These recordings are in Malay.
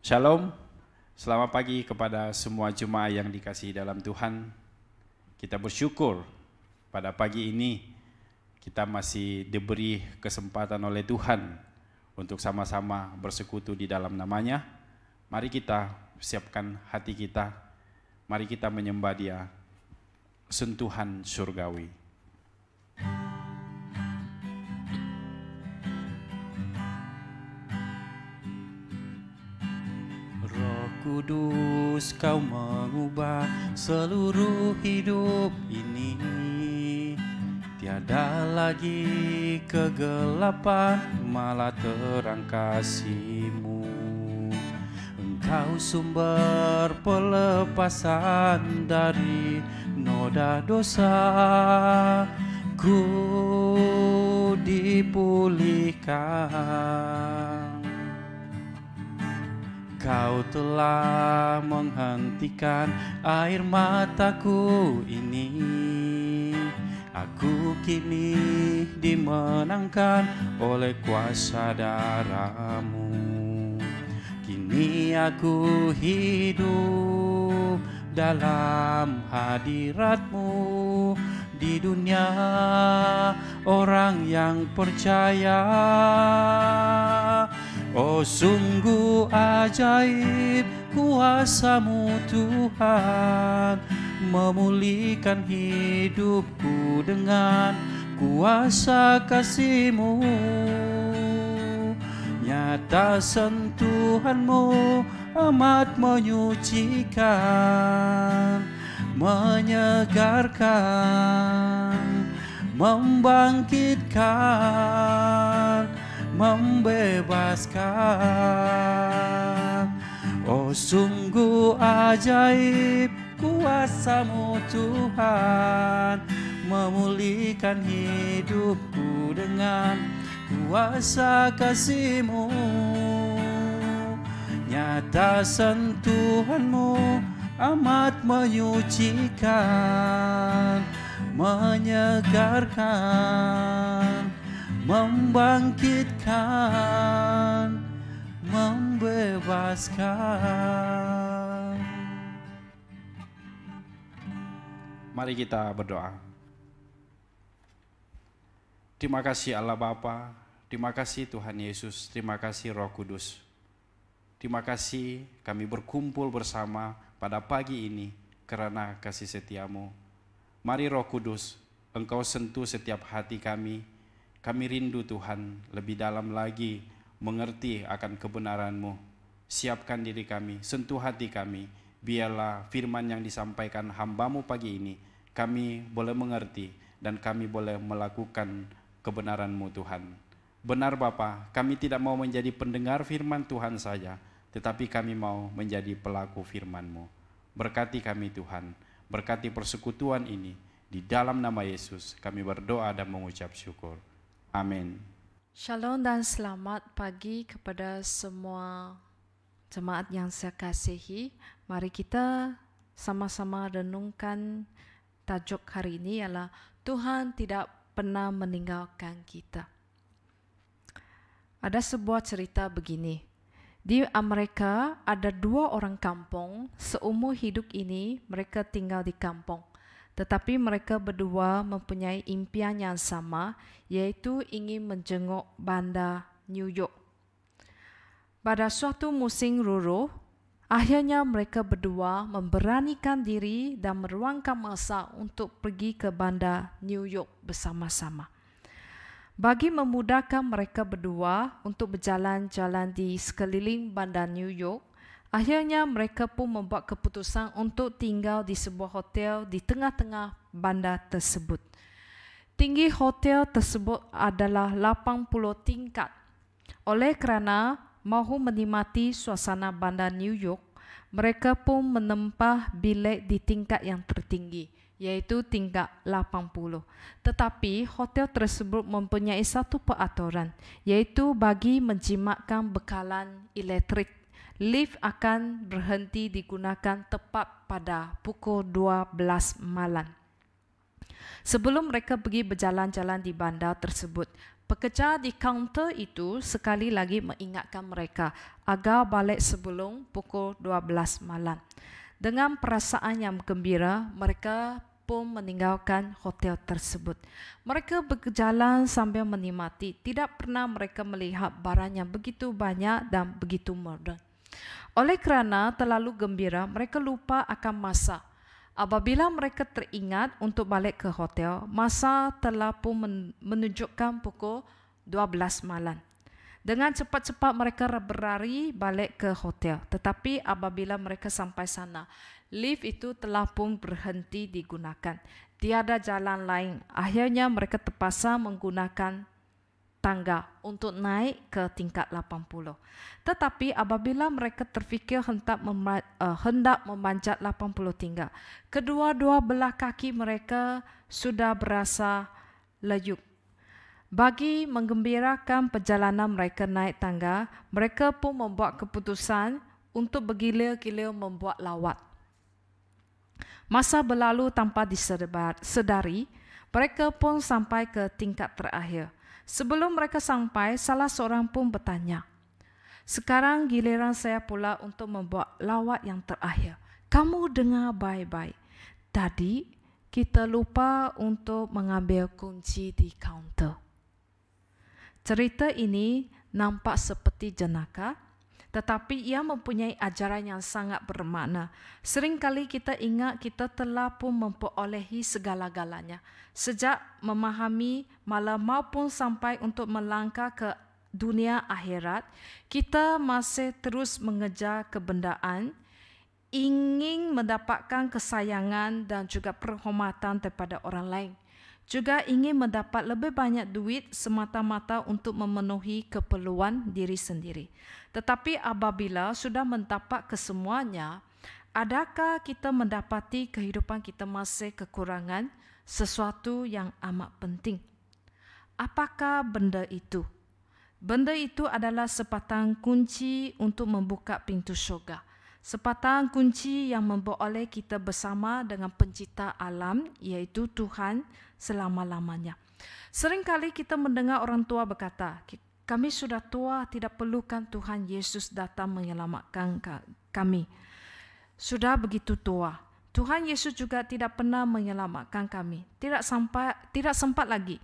Shalom, selamat pagi kepada semua jemaat yang dikasihi dalam Tuhan. Kita bersyukur pada pagi ini kita masih diberi kesempatan oleh Tuhan untuk sama-sama bersekutu di dalam namanya. Mari kita siapkan hati kita, mari kita menyembah Dia, sentuhan surgawi. Kudus, Kau mengubah seluruh hidup ini. Tiada lagi kegelapan, malah terang kasih-Mu. Engkau sumber pelepasan dari noda dosa, ku dipulihkan. Kau telah menghentikan air mataku ini. Aku kini dimenangkan oleh kuasa darah-Mu. Kini aku hidup dalam hadirat-Mu. Di dunia orang yang percaya, oh sungguh ajaib kuasa-Mu Tuhan, memulihkan hidupku dengan kuasa kasih-Mu. Nyata sentuhan-Mu amat menyucikan, menyegarkan, membangkitkan, membebaskan. Oh sungguh ajaib kuasa-Mu Tuhan, memulihkan hidupku dengan kuasa kasih-Mu. Nyata sentuhan-Mu amat menyucikan, menyegarkan, membangkitkan, membebaskan. Mari kita berdoa. Terima kasih Allah Bapa, terima kasih Tuhan Yesus, terima kasih Roh Kudus. Terima kasih kami berkumpul bersama pada pagi ini karena kasih setia-Mu. Mari Roh Kudus, Engkau sentuh setiap hati kami. Kami rindu Tuhan lebih dalam lagi mengerti akan kebenaran-Mu. Siapkan diri kami, sentuh hati kami. Biarlah firman yang disampaikan hamba-Mu pagi ini, kami boleh mengerti dan kami boleh melakukan kebenaran-Mu Tuhan. Benar Bapa, kami tidak mau menjadi pendengar firman Tuhan saja, tetapi kami mau menjadi pelaku firman-Mu. Berkati kami Tuhan, berkati persekutuan ini. Di dalam nama Yesus kami berdoa dan mengucap syukur. Amin. Shalom dan selamat pagi kepada semua jemaat yang saya kasihi. Mari kita sama-sama renungkan tajuk hari ini ialah Tuhan tidak pernah meninggalkan kita. Ada sebuah cerita begini. Di Amerika ada 2 orang kampung. Seumur hidup ini mereka tinggal di kampung. Tetapi mereka berdua mempunyai impian yang sama, yaitu ingin menjenguk bandar New York. Pada suatu musim ruru, akhirnya mereka berdua memberanikan diri dan meluangkan masa untuk pergi ke bandar New York bersama-sama. Bagi memudahkan mereka berdua untuk berjalan-jalan di sekeliling bandar New York, akhirnya mereka pun membuat keputusan untuk tinggal di sebuah hotel di tengah-tengah bandar tersebut. Tinggi hotel tersebut adalah 80 tingkat. Oleh kerana mahu menikmati suasana bandar New York, mereka pun menempah bilik di tingkat yang tertinggi, yaitu tingkat 80. Tetapi hotel tersebut mempunyai satu peraturan, yaitu bagi menjimatkan bekalan elektrik, lift akan berhenti digunakan tepat pada pukul 12 malam. Sebelum mereka pergi berjalan-jalan di bandar tersebut, Pekerja di kaunter itu sekali lagi mengingatkan mereka agar balik sebelum pukul 12 malam. Dengan perasaan yang gembira, mereka pun meninggalkan hotel tersebut. Mereka berjalan sambil menikmati. Tidak pernah mereka melihat barang yang begitu banyak dan begitu moden. Oleh kerana terlalu gembira, mereka lupa akan masa. Apabila mereka teringat untuk balik ke hotel, masa telah pun menunjukkan pukul 12 malam. Dengan cepat-cepat mereka berlari balik ke hotel. Tetapi apabila mereka sampai sana, lift itu telah pun berhenti digunakan. Tiada jalan lain. Akhirnya mereka terpaksa menggunakan tangga untuk naik ke tingkat 80. Tetapi apabila mereka terfikir hendak memanjat 80 tingkat, kedua-dua belah kaki mereka sudah berasa layuk. Bagi menggembirakan perjalanan mereka naik tangga, mereka pun membuat keputusan untuk bergila-gila membuat lawat. Masa berlalu tanpa disedari, mereka pun sampai ke tingkat terakhir. Sebelum mereka sampai, salah seorang pun bertanya, "Sekarang giliran saya pula untuk membuat lawat yang terakhir. Kamu dengar baik-baik. Tadi kita lupa untuk mengambil kunci di kaunter." Cerita ini nampak seperti jenaka, tetapi ia mempunyai ajaran yang sangat bermakna. Seringkali kita ingat kita telah pun memperolehi segala-galanya. Sejak memahami malah maupun sampai untuk melangkah ke dunia akhirat, kita masih terus mengejar kebendaan, ingin mendapatkan kesayangan dan juga penghormatan daripada orang lain. Juga ingin mendapat lebih banyak duit semata-mata untuk memenuhi keperluan diri sendiri. Tetapi apabila sudah mendapat kesemuanya, adakah kita mendapati kehidupan kita masih kekurangan sesuatu yang amat penting? Apakah benda itu? Benda itu adalah sepatang kunci untuk membuka pintu syurga. Sepatang kunci yang memperoleh kita bersama dengan pencipta alam, iaitu Tuhan selama-lamanya. Seringkali kita mendengar orang tua berkata, "Kami sudah tua, tidak perlukan Tuhan Yesus datang menyelamatkan kami. Sudah begitu tua. Tuhan Yesus juga tidak pernah menyelamatkan kami. Tidak sempat lagi."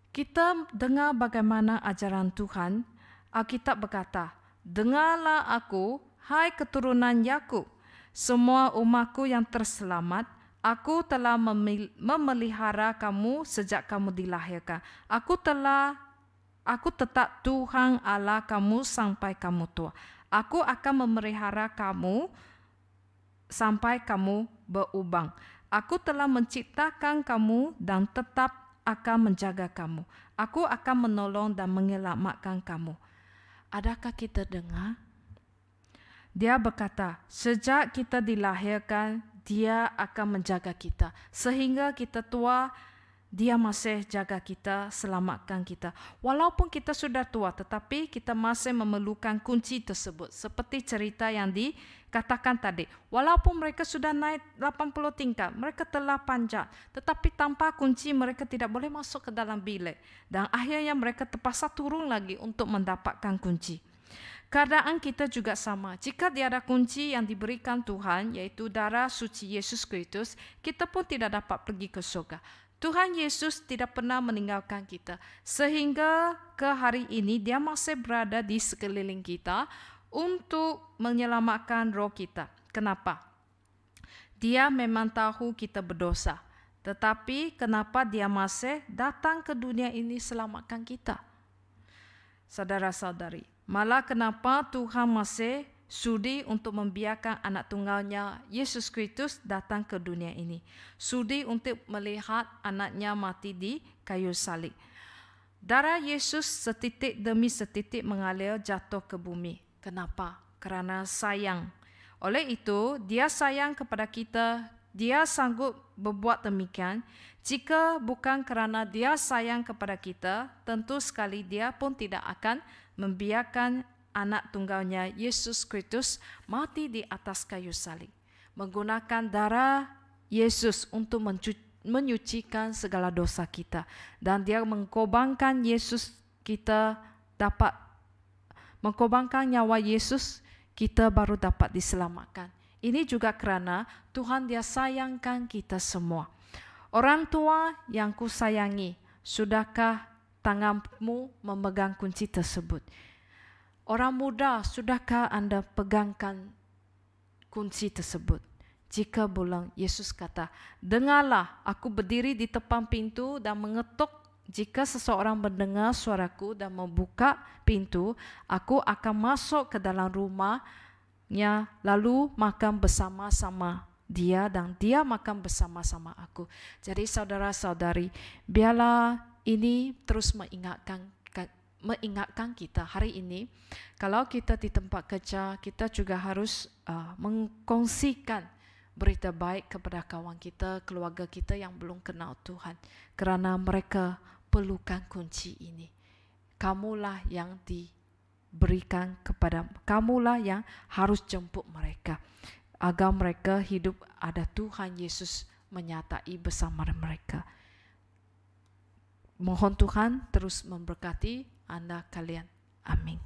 Kita dengar bagaimana ajaran Tuhan. Alkitab berkata, "Dengarlah aku, hai keturunan Yakub, semua umatku yang terselamat. Aku telah memelihara kamu sejak kamu dilahirkan. Aku tetap Tuhan Allah kamu sampai kamu tua. Aku akan memelihara kamu sampai kamu berubang. Aku telah menciptakan kamu dan tetap akan menjaga kamu. Aku akan menolong dan menyelamatkan kamu." Adakah kita dengar? Dia berkata, sejak kita dilahirkan, Dia akan menjaga kita. Sehingga kita tua, Dia masih jaga kita, selamatkan kita. Walaupun kita sudah tua, tetapi kita masih memerlukan kunci tersebut. Seperti cerita yang dikatakan tadi. Walaupun mereka sudah naik 80 tingkat, mereka telah panjat. Tetapi tanpa kunci, mereka tidak boleh masuk ke dalam bilik. Dan akhirnya mereka terpaksa turun lagi untuk mendapatkan kunci. Keadaan kita juga sama. Jika tiada kunci yang diberikan Tuhan, yaitu darah suci Yesus Kristus, kita pun tidak dapat pergi ke surga. Tuhan Yesus tidak pernah meninggalkan kita. Sehingga ke hari ini, Dia masih berada di sekeliling kita untuk menyelamatkan roh kita. Kenapa? Dia memang tahu kita berdosa. Tetapi kenapa Dia masih datang ke dunia ini selamatkan kita? Saudara-saudari, malah kenapa Tuhan masih sudi untuk membiarkan anak tunggalnya Yesus Kristus datang ke dunia ini. Sudi untuk melihat anaknya mati di kayu salib. Darah Yesus setitik demi setitik mengalir jatuh ke bumi. Kenapa? Kerana sayang. Oleh itu, Dia sayang kepada kita. Dia sanggup berbuat demikian. Jika bukan kerana Dia sayang kepada kita, tentu sekali Dia pun tidak akan membiarkan anak tunggalnya Yesus Kristus mati di atas kayu salib. Menggunakan darah Yesus untuk menyucikan segala dosa kita. Dan dia mengkorbankan Yesus, kita dapat mengkorbankan nyawa Yesus, kita baru dapat diselamatkan. Ini juga kerana Tuhan dia sayangkan kita semua. Orang tua yang ku sayangi, sudahkah tanganmu memegang kunci tersebut? Orang muda, sudahkah Anda pegangkan kunci tersebut? Jika belum, Yesus kata, dengarlah, aku berdiri di depan pintu dan mengetuk. Jika seseorang mendengar suaraku dan membuka pintu, aku akan masuk ke dalam rumahnya, lalu makan bersama-sama dia dan dia makan bersama-sama aku. Jadi saudara-saudari, biarlah ini terus mengingatkan kita hari ini, kalau kita di tempat kerja, kita juga harus mengkongsikan berita baik kepada kawan kita, keluarga kita yang belum kenal Tuhan, kerana mereka perlukan kunci ini. Kamulah yang diberikan kepada, kamulah yang harus jemput mereka, agar mereka hidup ada Tuhan Yesus menyertai bersama mereka. Mohon Tuhan terus memberkati Anda kalian. Amin.